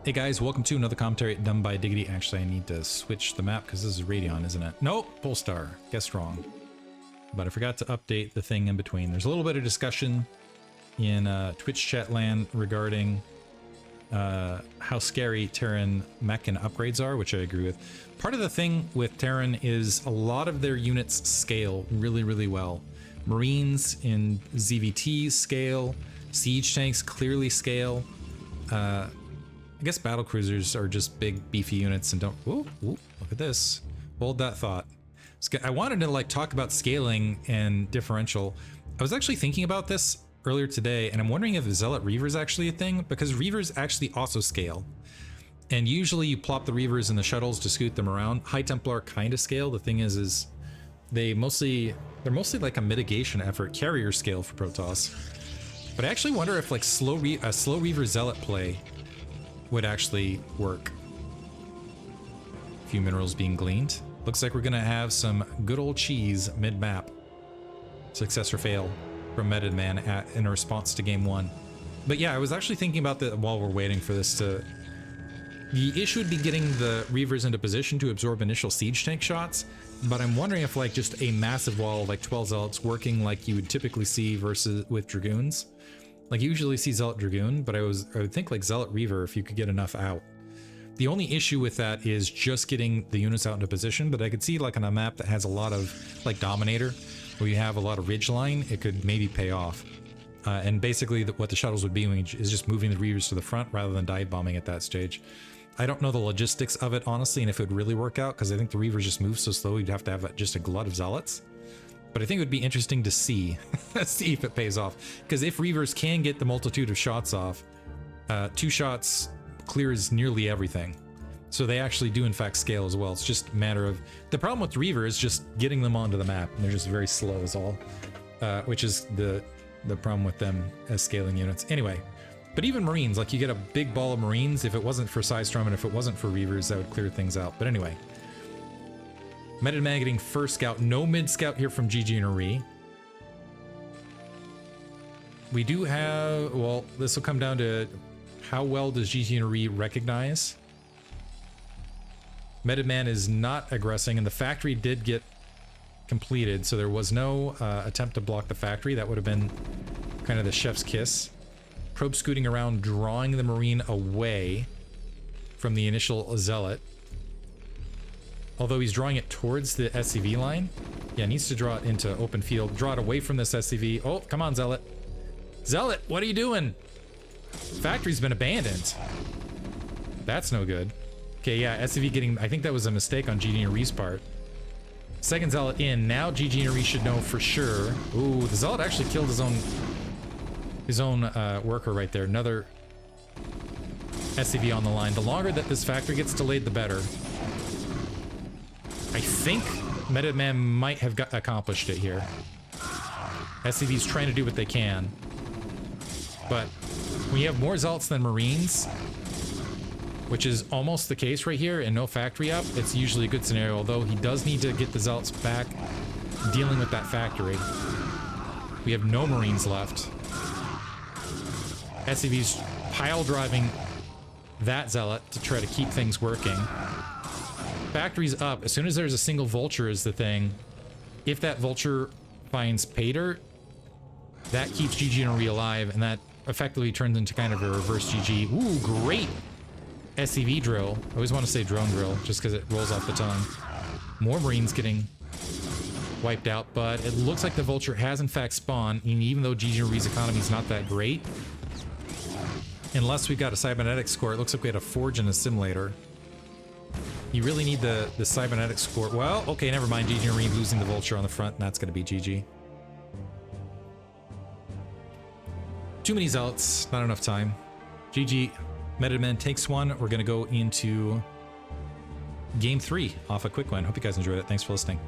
Hey guys, welcome to another commentary done by Diggity. Actually, I need to switch the map because this is Radeon, isn't it? Nope, Polestar. Guessed wrong. But I forgot to update the thing in between. There's a little bit of discussion in Twitch chat land regarding how scary Terran mech and upgrades are, which I agree with. Part of the thing with Terran is a lot of their units scale really, really well. Marines in ZVT scale, siege tanks clearly scale. I guess battle cruisers are just big, beefy units and don't... Ooh, look at this. Hold that thought. I wanted to like talk about scaling and differential. I was actually thinking about this earlier today, and I'm wondering if Zealot Reaver is actually a thing, because Reavers actually also scale. And usually you plop the Reavers in the shuttles to scoot them around. High Templar kind of scale. The thing is they're mostly like a mitigation effort, carrier scale for Protoss. But I actually wonder if like a slow Reaver Zealot play would actually work. A few minerals being gleaned. Looks like we're gonna have some good old cheese mid-map. Success or fail from Metodman in a response to game 1. But yeah, I was actually thinking about that while we're waiting for this to... The issue would be getting the Reavers into position to absorb initial siege tank shots, but I'm wondering if like just a massive wall like 12 Zealots working like you would typically see versus with Dragoons. Like you usually see Zealot Dragoon, but I would think like Zealot Reaver if you could get enough out. The only issue with that is just getting the units out into position, but I could see like on a map that has a lot of like Dominator, where you have a lot of ridgeline, it could maybe pay off. And basically what the shuttles would be doing is just moving the Reavers to the front rather than dive bombing at that stage. I don't know the logistics of it honestly, and if it would really work out, because I think the Reavers just move so slow, you'd have to have just a glut of Zealots. But I think it would be interesting to see, see if it pays off. Because if Reavers can get the multitude of shots off, 2 shots clears nearly everything. So they actually do in fact scale as well. It's just a matter of... The problem with Reaver is just getting them onto the map. And they're just very slow is all. Which is the problem with them as scaling units. Anyway, but even Marines, like you get a big ball of Marines. If it wasn't for Psystrom and if it wasn't for Reavers, that would clear things out. But anyway... Metodman getting first scout. No mid scout here from Ggnore. We do have... Well, this will come down to how well does Ggnore recognize. Metodman is not aggressing, and the factory did get completed, so there was no attempt to block the factory. That would have been kind of the chef's kiss. Probe scooting around, drawing the Marine away from the initial Zealot. Although he's drawing it towards the SCV line. Yeah, needs to draw it into open field. Draw it away from this SCV. Oh, come on, Zealot. Zealot, what are you doing? Factory's been abandoned. That's no good. Okay, yeah, SCV getting... I think that was a mistake on Ggnore's part. Second Zealot in. Now Ggnore should know for sure. Ooh, the Zealot actually killed his own worker right there. Another SCV on the line. The longer that this factory gets delayed, the better. I think Metodman might have accomplished it here. SCV's trying to do what they can. But when you have more Zealots than Marines, which is almost the case right here, and no factory up, it's usually a good scenario, although he does need to get the Zealots back dealing with that factory. We have no Marines left. SCV's pile driving that Zealot to try to keep things working. Factory's up. As soon as there's a single vulture is the thing. If that vulture finds pay dirt, that keeps Ggnore alive, and that effectively turns into kind of a reverse GG. Ooh, great SCV drill. I always want to say drone drill, just because it rolls off the tongue. More Marines getting wiped out, but it looks like the vulture has in fact spawned, and even though Ggnore's economy is not that great, unless we got a cybernetic score, it looks like we had a forge and a simulator. You really need the cybernetic score. Well, okay, never mind. Ggnore losing the vulture on the front, and that's going to be GG. Too many Zealots, not enough time. GG. Metodman takes one. We're going to go into game 3 off a quick one. Hope you guys enjoyed it. Thanks for listening.